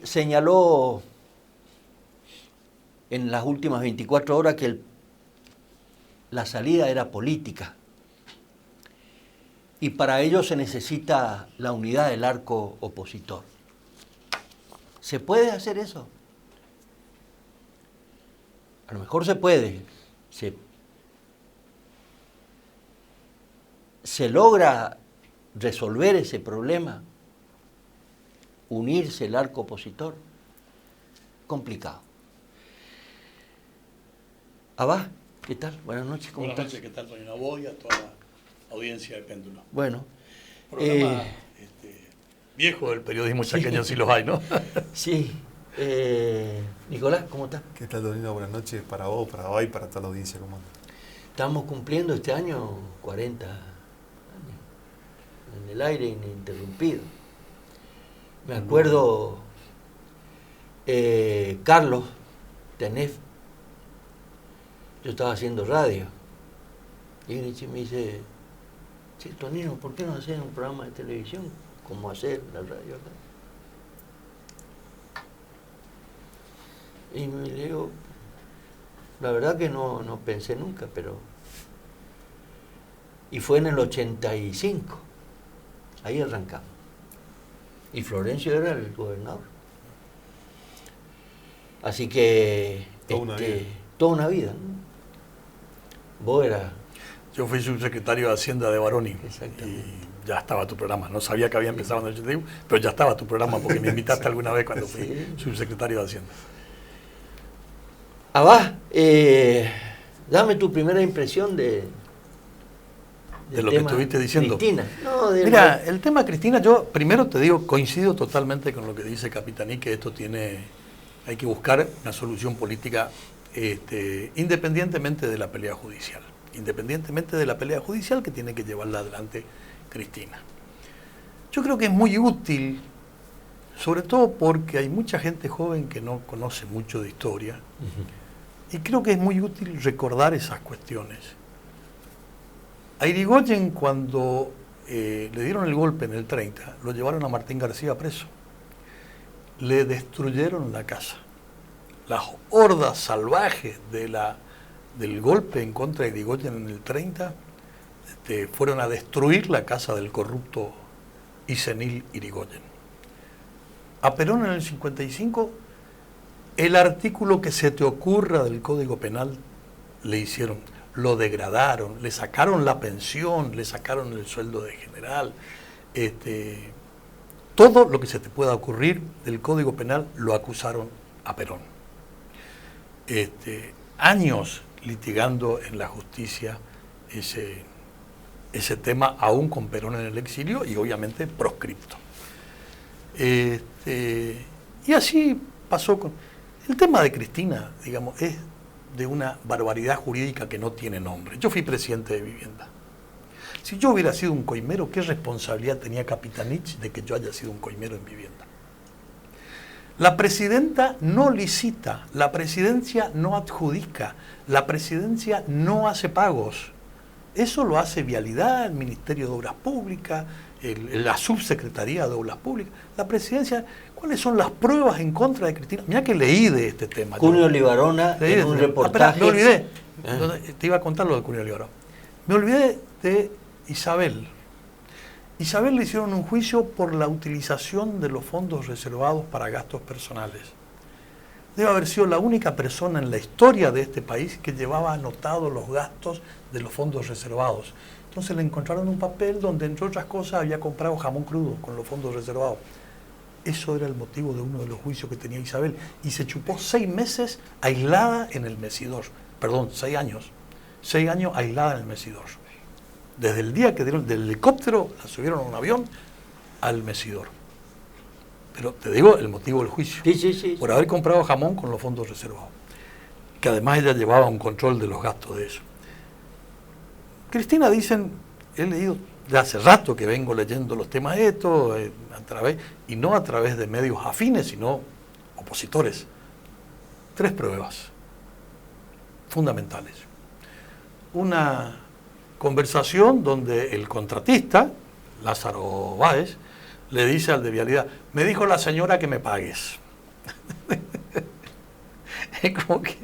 Señaló en las últimas 24 horas que la salida era política y para ello se necesita la unidad del arco opositor. ¿Se puede hacer eso? A lo mejor se puede. Se logra resolver ese problema, unirse el arco opositor. Complicado. Abad, ¿qué tal? Buenas noches, ¿cómo estás? Buenas noches, ¿qué tal, Toño? A vos y a toda la audiencia de Péndulo. Bueno. Programa viejo del periodismo chaqueño, sí los hay, ¿no? Sí. Nicolás, ¿cómo estás? ¿Qué tal, Donino? Buenas noches para vos, para Abad y para toda la audiencia. ¿Cómo andas? Estamos cumpliendo este año 40 años en el aire ininterrumpido. Me acuerdo, Carlos Tenef, yo estaba haciendo radio, y me dice, sí, Tonino, ¿por qué no hacer un programa de televisión como hacer la radio acá? Y me digo, la verdad que no pensé nunca, pero... Y fue en el 85, ahí arrancamos. Y Florencio era el gobernador. Así que... Toda una vida, ¿no? Vos eras... Yo fui subsecretario de Hacienda de Baroni. Exactamente. Y ya estaba tu programa. No sabía que había empezado en el 81, pero ya estaba tu programa porque me invitaste alguna vez cuando fui subsecretario de Hacienda. Abad, dame tu primera impresión de lo que estuviste diciendo. Cristina. Mira, el tema Cristina, yo primero te digo, coincido totalmente con lo que dice Capitaní, que esto hay que buscar una solución política independientemente de la pelea judicial. Independientemente de la pelea judicial que tiene que llevarla adelante Cristina. Yo creo que es muy útil, sobre todo porque hay mucha gente joven que no conoce mucho de historia, y creo que es muy útil recordar esas cuestiones. A Irigoyen, cuando le dieron el golpe en el 30, lo llevaron a Martín García preso. Le destruyeron la casa. Las hordas salvajes del golpe en contra de Irigoyen en el 30 fueron a destruir la casa del corrupto y senil Irigoyen. A Perón en el 55, el artículo que se te ocurra del Código Penal le hicieron, lo degradaron, le sacaron la pensión, le sacaron el sueldo de general, todo lo que se te pueda ocurrir del Código Penal lo acusaron a Perón. Años litigando en la justicia ese tema, aún con Perón en el exilio y obviamente proscripto. Y así pasó con... El tema de Cristina, digamos, es de una barbaridad jurídica que no tiene nombre. Yo fui presidente de Vivienda. Si yo hubiera sido un coimero, ¿qué responsabilidad tenía Capitanich de que yo haya sido un coimero en Vivienda? La presidenta no licita, la presidencia no adjudica, la presidencia no hace pagos. Eso lo hace Vialidad, el Ministerio de Obras Públicas, la Subsecretaría de Obras Públicas. La presidencia, ¿cuáles son las pruebas en contra de Cristina? Mira que leí de este tema. Cunio Libarona, en un reportaje... me olvidé, te iba a contar lo de Cunio Libarona. Me olvidé de Isabel. Isabel le hicieron un juicio por la utilización de los fondos reservados para gastos personales. Debe haber sido la única persona en la historia de este país que llevaba anotados los gastos de los fondos reservados. Entonces le encontraron un papel donde, entre otras cosas, había comprado jamón crudo con los fondos reservados. Eso era el motivo de uno de los juicios que tenía Isabel. Y se chupó 6 meses aislada en el Mesidor. Perdón, 6 años. 6 años aislada en el Mesidor. Desde el día que dieron del helicóptero, la subieron a un avión al Mesidor. Pero te digo el motivo del juicio. Sí. Por haber comprado jamón con los fondos reservados. Que además ella llevaba un control de los gastos de eso. Cristina, dicen, he leído de hace rato que vengo leyendo los temas de esto, y no a través de medios afines, sino opositores. 3 pruebas fundamentales. Una conversación donde el contratista, Lázaro Báez, le dice al de Vialidad, me dijo la señora que me pagues. Es como que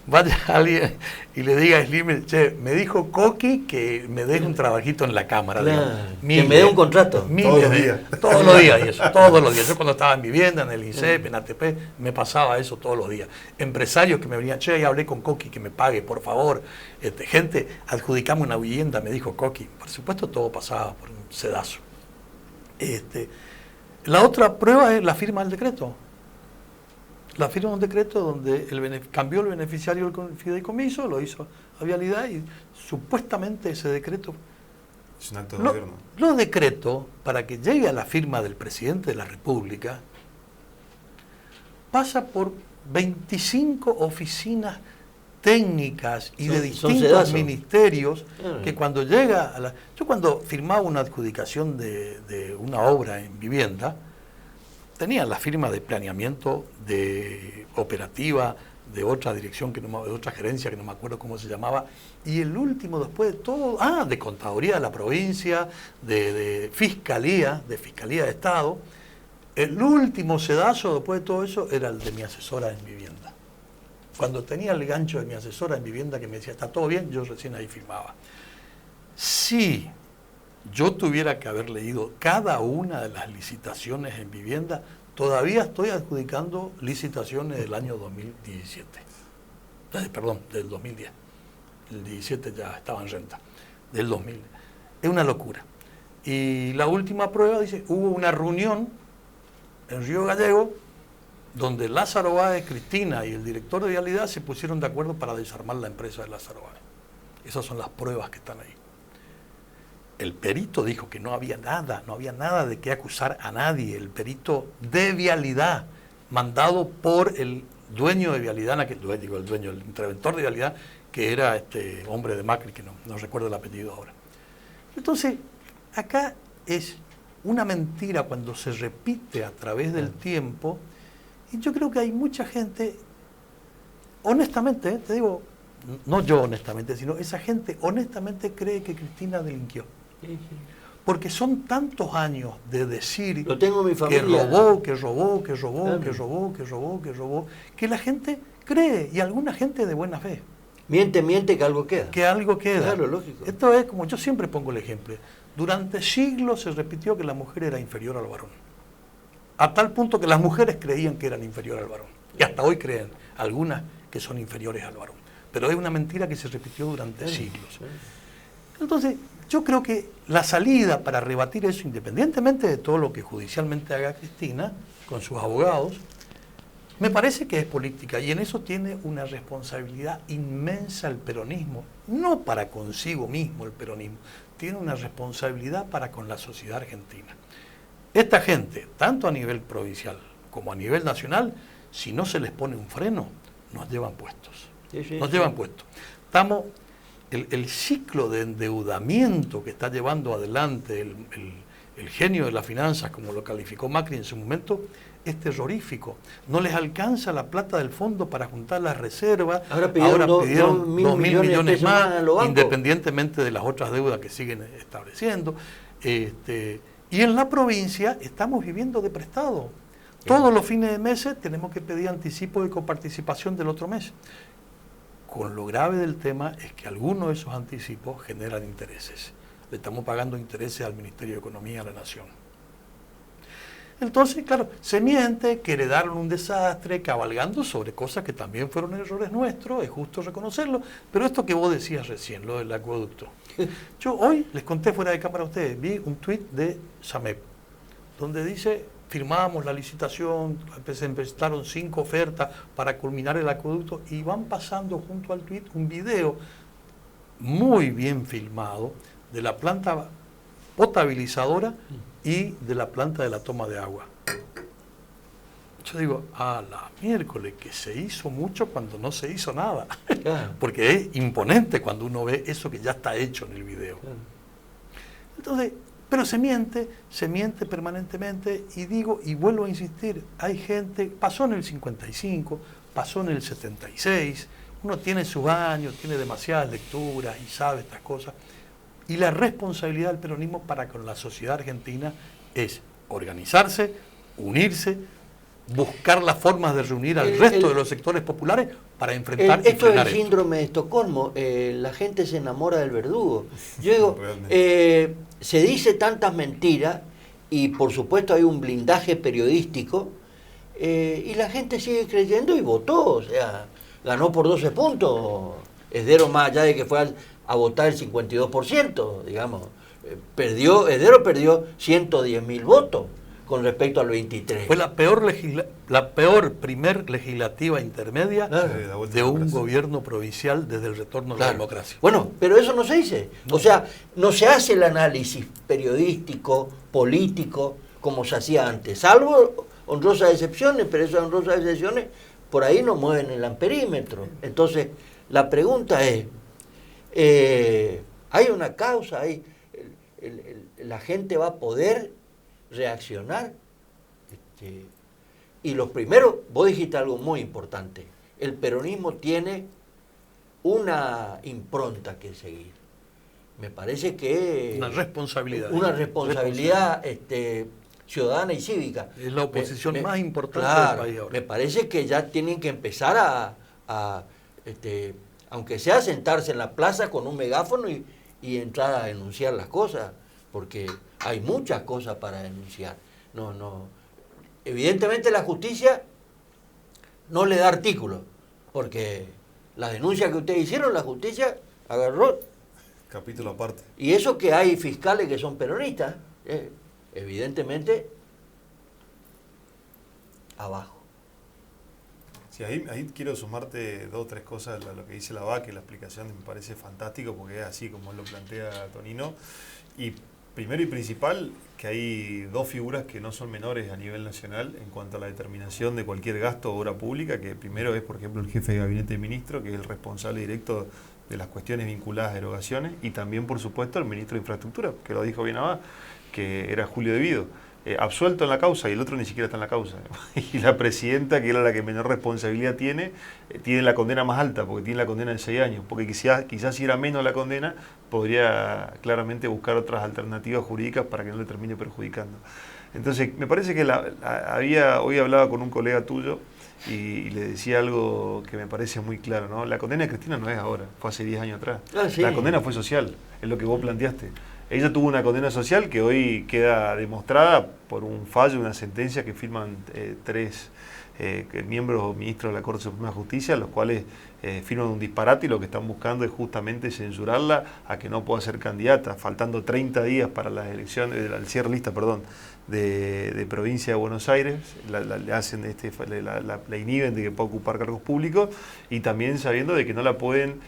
vaya alguien y le diga a Slim, che, me dijo Coqui que me deje un trabajito en la cámara. Claro, digamos. que me dé un contrato. Todos los días. Todos los días, y eso, todos los días. Yo cuando estaba en vivienda, en el INSEP, en ATP, me pasaba eso todos los días. Empresarios que me venían, che, ya hablé con Coqui, que me pague, por favor. Gente, adjudicame una vivienda, me dijo Coqui. Por supuesto, todo pasaba por un sedazo. La otra prueba es la firma del decreto. La firma de un decreto donde cambió el beneficiario del fideicomiso, lo hizo a Vialidad y supuestamente ese decreto... Es un acto de gobierno. Los decretos, para que llegue a la firma del presidente de la República, pasa por 25 oficinas técnicas y de distintos sedazos. Ministerios, que cuando llega a la... Yo cuando firmaba una adjudicación de una obra en vivienda, tenía la firma de planeamiento, de operativa, de otra dirección, de otra gerencia que no me acuerdo cómo se llamaba, y el último después de todo, de Contaduría de la provincia, de Fiscalía de Estado, el último sedazo después de todo eso era el de mi asesora en vivienda. Cuando tenía el gancho de mi asesora en vivienda que me decía, está todo bien, yo recién ahí firmaba. Sí. Yo tuviera que haber leído cada una de las licitaciones en vivienda, todavía estoy adjudicando licitaciones del año 2017. Perdón, del 2010. El 17 ya estaba en renta. Del 2000. Es una locura. Y la última prueba dice, hubo una reunión en Río Gallego donde Lázaro Báez, Cristina y el director de Vialidad se pusieron de acuerdo para desarmar la empresa de Lázaro Báez. Esas son las pruebas que están ahí. El perito dijo que no había nada de qué acusar a nadie. El perito de Vialidad, mandado por el dueño de Vialidad, el interventor de Vialidad, que era este hombre de Macri, que no recuerdo el apellido ahora. Entonces, acá es una mentira cuando se repite a través del tiempo, y yo creo que hay mucha gente, honestamente, te digo, no yo honestamente, sino esa gente honestamente cree que Cristina delinquió. Porque son tantos años de decir lo tengo en mi familia, que robó, que la gente cree, y alguna gente de buena fe. Miente, que algo queda. Que algo queda. Claro, lógico. Esto es como yo siempre pongo el ejemplo. Durante siglos se repitió que la mujer era inferior al varón. A tal punto que las mujeres creían que eran inferiores al varón. Y hasta hoy creen algunas que son inferiores al varón. Pero es una mentira que se repitió durante siglos. Entonces, yo creo que la salida para rebatir eso, independientemente de todo lo que judicialmente haga Cristina con sus abogados, me parece que es política, y en eso tiene una responsabilidad inmensa el peronismo, no para consigo mismo el peronismo, tiene una responsabilidad para con la sociedad argentina. Esta gente, tanto a nivel provincial como a nivel nacional, si no se les pone un freno, nos llevan puestos. Nos llevan puestos. Estamos... El ciclo de endeudamiento que está llevando adelante el genio de las finanzas, como lo calificó Macri en su momento, es terrorífico. No les alcanza la plata del fondo para juntar las reservas. Ahora pidieron 2.000 millones más, independientemente de las otras deudas que siguen estableciendo. Y en la provincia estamos viviendo de prestado. Todos los fines de mes tenemos que pedir anticipo de coparticipación del otro mes. Con lo grave del tema es que algunos de esos anticipos generan intereses. Le estamos pagando intereses al Ministerio de Economía, a la Nación. Entonces, claro, se miente que heredaron un desastre, cabalgando sobre cosas que también fueron errores nuestros, es justo reconocerlo, pero esto que vos decías recién, lo del acueducto. Yo hoy les conté fuera de cámara a ustedes, vi un tuit de SAMEP, donde dice... Firmamos la licitación, se empezaron 5 ofertas para culminar el acueducto y van pasando junto al tuit un video muy bien filmado de la planta potabilizadora y de la planta de la toma de agua. Yo digo, a la miércoles, que se hizo mucho cuando no se hizo nada. Claro. Porque es imponente cuando uno ve eso que ya está hecho en el video. Claro. Entonces, pero se miente permanentemente, y digo, y vuelvo a insistir, hay gente, pasó en el 55, pasó en el 76, uno tiene sus años, tiene demasiadas lecturas y sabe estas cosas, y la responsabilidad del peronismo para con la sociedad argentina es organizarse, unirse, buscar las formas de reunir al resto de los sectores populares para enfrentar y esto es frenar el esto. síndrome de Estocolmo. La gente se enamora del verdugo. Yo digo, se dice tantas mentiras y por supuesto hay un blindaje periodístico y la gente sigue creyendo y votó. O sea, ganó por 12 puntos. Esdero, más allá de que fue a votar el 52%, digamos. Esdero perdió 110.000 votos con respecto al 23. Fue la peor primer legislativa intermedia de un gobierno provincial desde el retorno de la democracia. Bueno, pero eso no se dice. O sea, no se hace el análisis periodístico, político, como se hacía antes, salvo honrosas excepciones, pero esas honrosas excepciones por ahí no mueven el amperímetro. Entonces, la pregunta es, ¿hay una causa? ¿La gente va a poder reaccionar? Y lo primero, vos dijiste algo muy importante, el peronismo tiene una impronta que seguir. Me parece que... Una responsabilidad. Una responsabilidad ciudadana y cívica. Es la oposición más importante del país ahora. Me parece que ya tienen que empezar aunque sea sentarse en la plaza con un megáfono y entrar a denunciar las cosas, porque hay muchas cosas para denunciar. Evidentemente la justicia no le da artículo, porque la denuncia que ustedes hicieron, la justicia agarró. Capítulo aparte. Y eso que hay fiscales que son peronistas, evidentemente, abajo. Sí, ahí quiero sumarte 2 o 3 cosas a lo que dice la VAC, que la explicación me parece fantástico, porque es así como lo plantea Tonino. Y primero y principal, que hay 2 figuras que no son menores a nivel nacional en cuanto a la determinación de cualquier gasto o obra pública, que primero es, por ejemplo, el jefe de gabinete de ministro, que es el responsable directo de las cuestiones vinculadas a erogaciones, y también, por supuesto, el ministro de Infraestructura, que lo dijo bien abajo, que era Julio Devido, absuelto en la causa, y el otro ni siquiera está en la causa. Y la presidenta, que era la que menor responsabilidad tiene la condena más alta, porque tiene la condena de 6 años, porque quizás si era menos la condena, podría claramente buscar otras alternativas jurídicas para que no le termine perjudicando. Entonces, me parece que hoy hablaba con un colega tuyo y le decía algo que me parece muy claro, ¿no? La condena de Cristina no es ahora, fue hace 10 años atrás. Sí. La condena fue social, es lo que vos planteaste. Ella tuvo una condena social que hoy queda demostrada por un fallo, una sentencia que firman 3 miembros o ministros de la Corte Suprema de Justicia, los cuales firman un disparate y lo que están buscando es justamente censurarla a que no pueda ser candidata, faltando 30 días para las elecciones, el cierre de lista, de provincia de Buenos Aires, la inhiben de que pueda ocupar cargos públicos, y también sabiendo de que no la pueden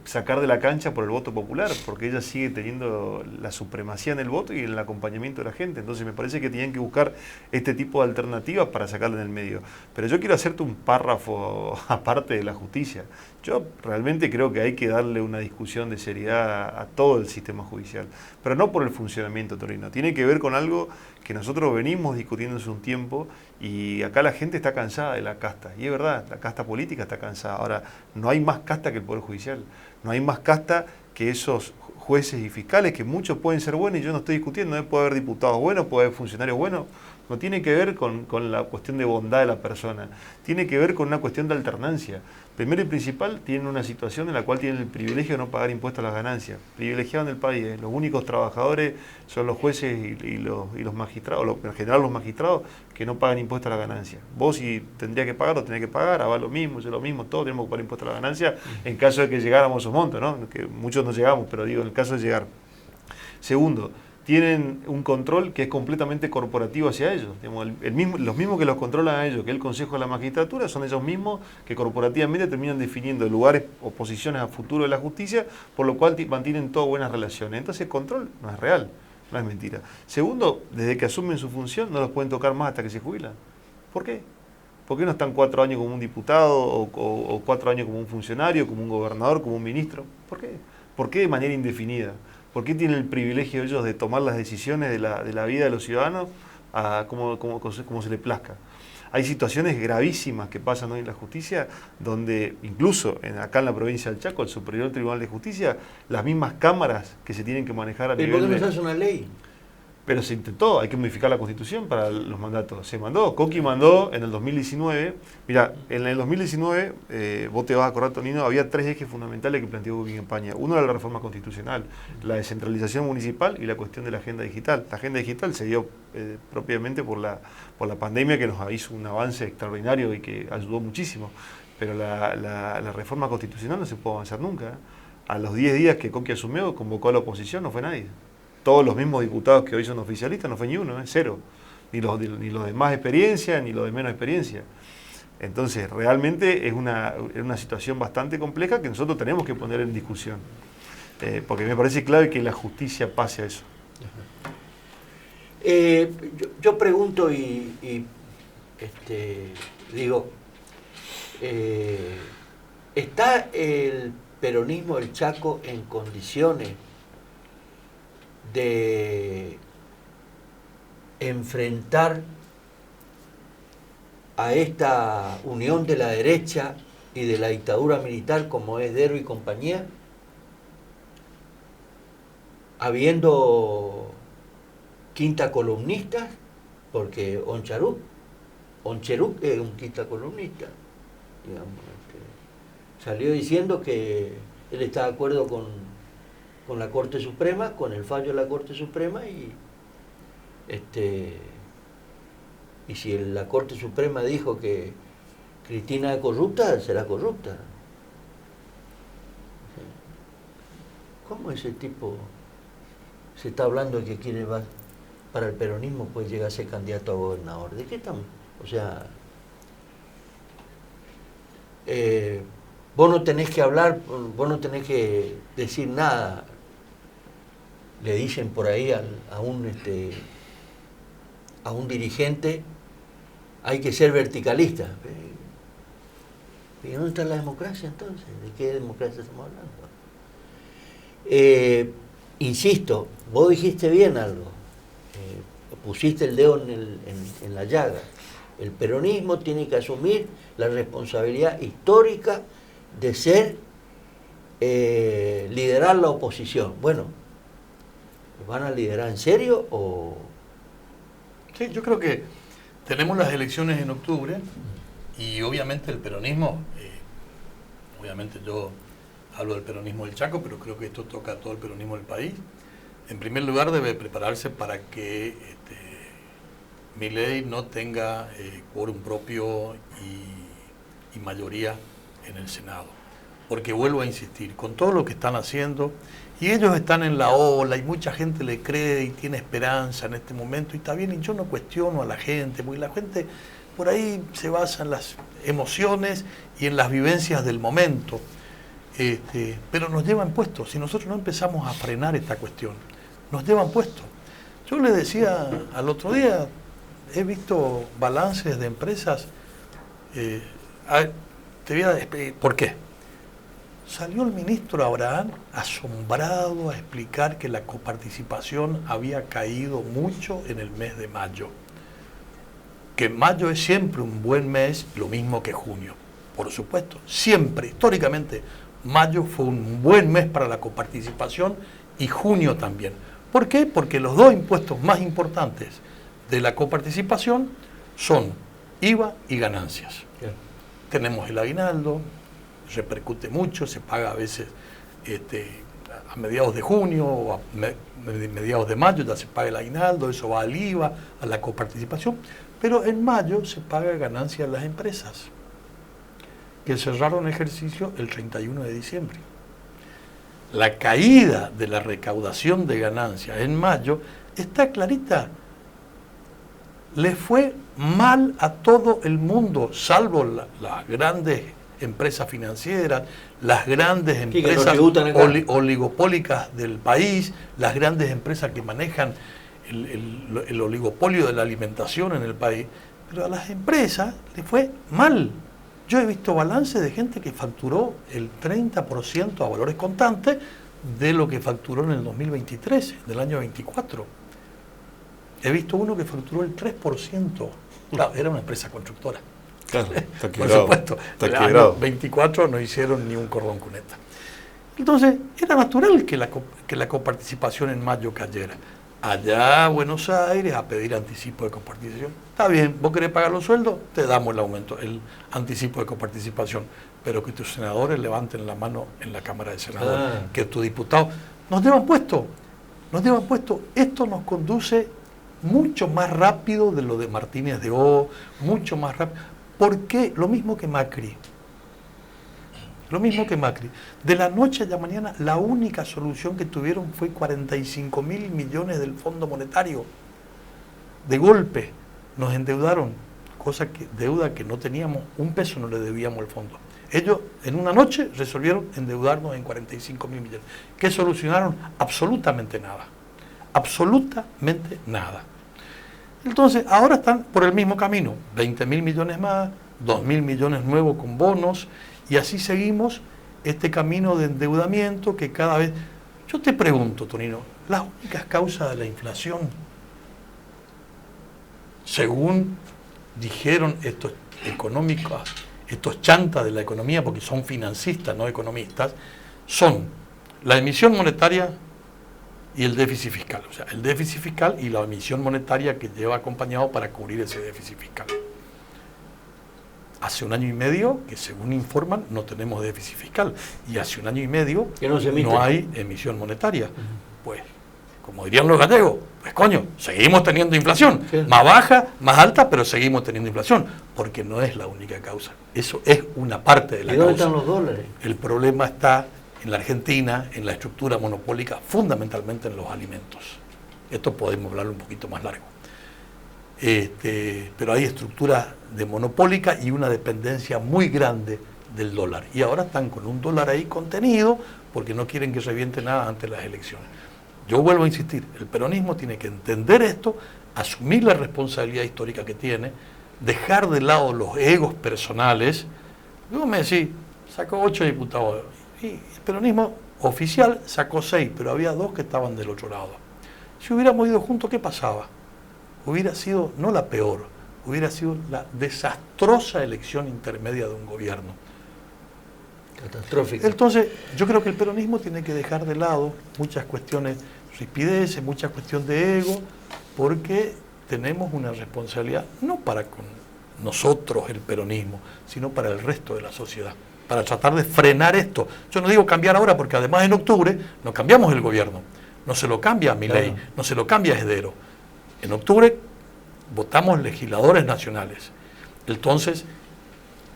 sacar de la cancha por el voto popular, porque ella sigue teniendo la supremacía en el voto y en el acompañamiento de la gente. Entonces me parece que tienen que buscar este tipo de alternativas para sacarla en el medio. Pero yo quiero hacerte un párrafo aparte de la justicia. Yo realmente creo que hay que darle una discusión de seriedad a todo el sistema judicial, pero no por el funcionamiento, Tonino. Tiene que ver con algo que nosotros venimos discutiendo hace un tiempo, y acá la gente está cansada de la casta. Y es verdad, la casta política está cansada. Ahora, no hay más casta que el Poder Judicial. No hay más casta que esos jueces y fiscales, que muchos pueden ser buenos, y yo no estoy discutiendo, puede haber diputados buenos, puede haber funcionarios buenos. No tiene que ver con la cuestión de bondad de la persona, tiene que ver con una cuestión de alternancia. Primero y principal, tienen una situación en la cual tienen el privilegio de no pagar impuestos a las ganancias. Privilegiado en el país, los únicos trabajadores son los jueces y los magistrados, en general los magistrados, que no pagan impuestos a las ganancias. Vos, si tendrías que pagar, lo tenés que pagar, va lo mismo, yo lo mismo, todos tenemos que pagar impuestos a las ganancias en caso de que llegáramos a esos montos, ¿no? Que muchos no llegamos, pero digo, en el caso de llegar. Segundo, tienen un control que es completamente corporativo hacia ellos. Los mismos que los controlan a ellos, que es el Consejo de la Magistratura, son ellos mismos que corporativamente terminan definiendo lugares o posiciones a futuro de la justicia, por lo cual mantienen todas buenas relaciones. Entonces el control no es real, no es mentira. Segundo, desde que asumen su función no los pueden tocar más hasta que se jubilan. ¿Por qué? ¿Por qué no están 4 años como un diputado o 4 años como un funcionario, como un gobernador, como un ministro? ¿Por qué? ¿Por qué de manera indefinida? ¿Por qué tienen el privilegio ellos de tomar las decisiones de la vida de los ciudadanos como se les plazca? Hay situaciones gravísimas que pasan hoy en la justicia, donde incluso acá en la provincia del Chaco, el Superior Tribunal de Justicia, las mismas cámaras que se tienen que manejar a nivel... ¿Por qué no se hace una ley? Pero se intentó, hay que modificar la Constitución para los mandatos. Se mandó, Coqui mandó en el 2019. Mira, en el 2019, vos te vas a acordar, Tonino, había 3 ejes fundamentales que planteó Coqui en campaña. Uno era la reforma constitucional, la descentralización municipal y la cuestión de la agenda digital. La agenda digital se dio propiamente por la pandemia, que nos hizo un avance extraordinario y que ayudó muchísimo. Pero la reforma constitucional no se puede avanzar nunca. A los 10 días que Coqui asumió, convocó a la oposición, no fue nadie. Todos los mismos diputados que hoy son oficialistas, no fue ni uno, cero. Ni los de más experiencia, ni los de menos experiencia. Entonces, realmente es una situación bastante compleja que nosotros tenemos que poner en discusión. Porque me parece clave que la justicia pase a eso. Yo pregunto y digo, ¿está el peronismo del Chaco en condiciones de enfrentar a esta unión de la derecha y de la dictadura militar como es Dero y compañía, habiendo quinta columnistas? Porque Oncheruk es un quinta columnista, digamos, salió diciendo que él está de acuerdo con la Corte Suprema, con el fallo de la Corte Suprema, y si la Corte Suprema dijo que Cristina es corrupta, será corrupta. ¿Cómo ese tipo se está hablando de que quiere para el peronismo, pues llegar a ser candidato a gobernador? ¿De qué estamos? O sea, vos no tenés que hablar, vos no tenés que decir nada. Le dicen por ahí a un dirigente, hay que ser verticalista. ¿Y dónde está la democracia entonces? ¿De qué democracia estamos hablando? Insisto, vos dijiste bien algo, pusiste el dedo en la llaga. El peronismo tiene que asumir la responsabilidad histórica de liderar la oposición. Bueno, ¿van a liderar en serio o...? Sí, yo creo que tenemos las elecciones en octubre y obviamente el peronismo, obviamente yo hablo del peronismo del Chaco, pero creo que esto toca a todo el peronismo del país. En primer lugar debe prepararse para que Milei no tenga quórum propio y mayoría en el Senado. Porque vuelvo a insistir, con todo lo que están haciendo, y ellos están en la ola y mucha gente le cree y tiene esperanza en este momento, y está bien, y yo no cuestiono a la gente, porque la gente por ahí se basa en las emociones y en las vivencias del momento, pero nos llevan puestos. Si nosotros no empezamos a frenar esta cuestión, nos llevan puestos. Yo le decía al otro día, he visto balances de empresas, te voy a decir por qué. Salió el ministro Abraham asombrado a explicar que la coparticipación había caído mucho en el mes de mayo. Que mayo es siempre un buen mes, lo mismo que junio. Por supuesto, siempre, históricamente, mayo fue un buen mes para la coparticipación y junio también. ¿Por qué? Porque los dos impuestos más importantes de la coparticipación son IVA y ganancias. Yeah. Tenemos el aguinaldo, repercute mucho, se paga a veces a mediados de junio o a mediados de mayo ya se paga el aguinaldo, eso va al IVA, a la coparticipación, pero en mayo se paga ganancia a las empresas que cerraron ejercicio el 31 de diciembre. La caída de la recaudación de ganancias en mayo está clarita. Le fue mal a todo el mundo, salvo las grandes empresas financieras, las grandes empresas oligopólicas del país, las grandes empresas que manejan el oligopolio de la alimentación en el país, pero a las empresas les fue mal. Yo he visto balances de gente que facturó el 30% a valores constantes de lo que facturó en el 2023, del año 24. He visto uno que facturó el 3%. Claro, era una empresa constructora. Claro, está quebrado. Por supuesto, el año 24 no hicieron ni un cordón cuneta. Entonces, era natural que la coparticipación en mayo cayera. allá a Buenos Aires a pedir anticipo de coparticipación. Está bien, vos querés pagar los sueldos, te damos el aumento, el anticipo de coparticipación, pero que tus senadores levanten la mano en la Cámara de Senadores, que tus diputados nos llevan puesto, esto nos conduce mucho más rápido de lo de Martínez de O, mucho más rápido. ¿Por qué? Lo mismo que Macri. De la noche a la mañana, la única solución que tuvieron fue 45.000 millones del Fondo Monetario. De golpe nos endeudaron, deuda que no teníamos, un peso no le debíamos al fondo. Ellos en una noche resolvieron endeudarnos en 45.000 millones. ¿Qué solucionaron? Absolutamente nada. Absolutamente nada. Entonces, ahora están por el mismo camino. 20.000 millones más, 2.000 millones nuevos con bonos, y así seguimos este camino de endeudamiento que cada vez... Yo te pregunto, Tonino, las únicas causas de la inflación, según dijeron estos económicos, estos chantas de la economía, porque son financistas, no economistas, son la emisión monetaria y el déficit fiscal. O sea, el déficit fiscal y la emisión monetaria que lleva acompañado para cubrir ese déficit fiscal. Hace 1 año y medio que, según informan, no tenemos déficit fiscal. Y hace 1 año y medio que no hay emisión monetaria. Pues, como dirían los gallegos, pues coño, seguimos teniendo inflación. Sí. Más baja, más alta, pero seguimos teniendo inflación. Porque no es la única causa. Eso es una parte de la causa. ¿Y dónde están los dólares? El problema está en la Argentina, en la estructura monopólica, fundamentalmente en los alimentos. Esto podemos hablarlo un poquito más largo. Pero hay estructura de monopólica y una dependencia muy grande del dólar. Y ahora están con un dólar ahí contenido porque no quieren que reviente nada ante las elecciones. Yo vuelvo a insistir, el peronismo tiene que entender esto, asumir la responsabilidad histórica que tiene, dejar de lado los egos personales. Luego me decís, sacó 8 diputados. Y el peronismo oficial sacó 6, pero había 2 que estaban del otro lado. Si hubiéramos ido juntos, ¿qué pasaba? Hubiera sido, no la peor, hubiera sido la desastrosa elección intermedia de un gobierno. Catastrófica. Entonces, yo creo que el peronismo tiene que dejar de lado muchas cuestiones rispideces, mucha cuestión de ego, porque tenemos una responsabilidad, no para con nosotros el peronismo, sino para el resto de la sociedad, para tratar de frenar esto. Yo no digo cambiar ahora, porque además en octubre no cambiamos el gobierno, no se lo cambia a Milei, Claro. no se lo cambia a Esdero. En octubre votamos legisladores nacionales. Entonces,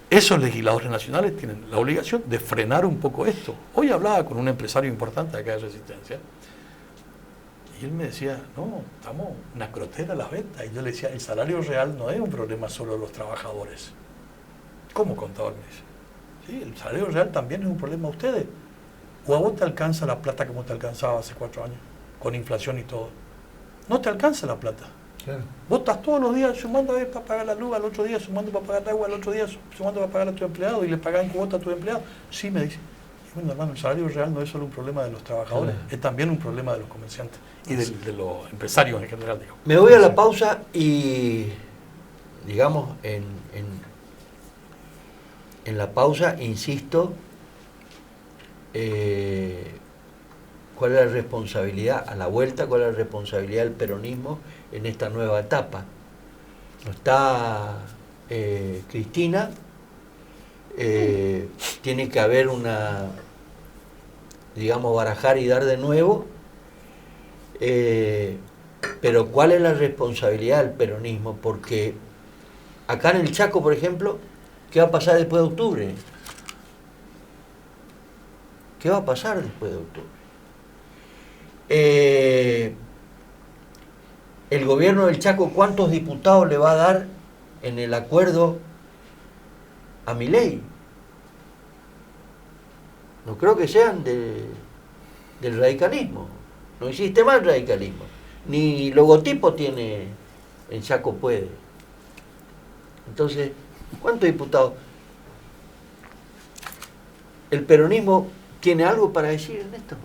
esos legisladores nacionales tienen la obligación de frenar un poco esto. Hoy hablaba con un empresario importante acá de Resistencia, y él me decía, no, estamos una crotera a las ventas. Y yo le decía, el salario real no es un problema solo de los trabajadores. ¿Cómo, contador? Me dice. Sí, el salario real también es un problema de ustedes. ¿O a vos te alcanza la plata como te alcanzaba hace 4 años? Con inflación y todo. No te alcanza la plata. Claro. Vos estás todos los días sumando para pagar la luz, al otro día sumando para pagar el agua, al otro día sumando para pagar a tu empleado y le pagan cuota a tu empleado. Sí, me dice. Y bueno, hermano, el salario real no es solo un problema de los trabajadores, Claro. es también un problema de los comerciantes y de los empresarios en general, digo. Me voy a la pausa y, digamos, en la pausa, insisto, cuál es la responsabilidad, a la vuelta, cuál es la responsabilidad del peronismo en esta nueva etapa. No está Cristina, tiene que haber una, digamos, barajar y dar de nuevo, pero cuál es la responsabilidad del peronismo, porque acá en el Chaco, por ejemplo, ¿qué va a pasar después de octubre? ¿Qué va a pasar después de octubre? El gobierno del Chaco, ¿cuántos diputados le va a dar en el acuerdo a Milei? No creo que sean del radicalismo. No existe más radicalismo. Ni logotipo tiene el Chaco Puede. Entonces, ¿cuántos diputados? ¿El peronismo tiene algo para decir en esto?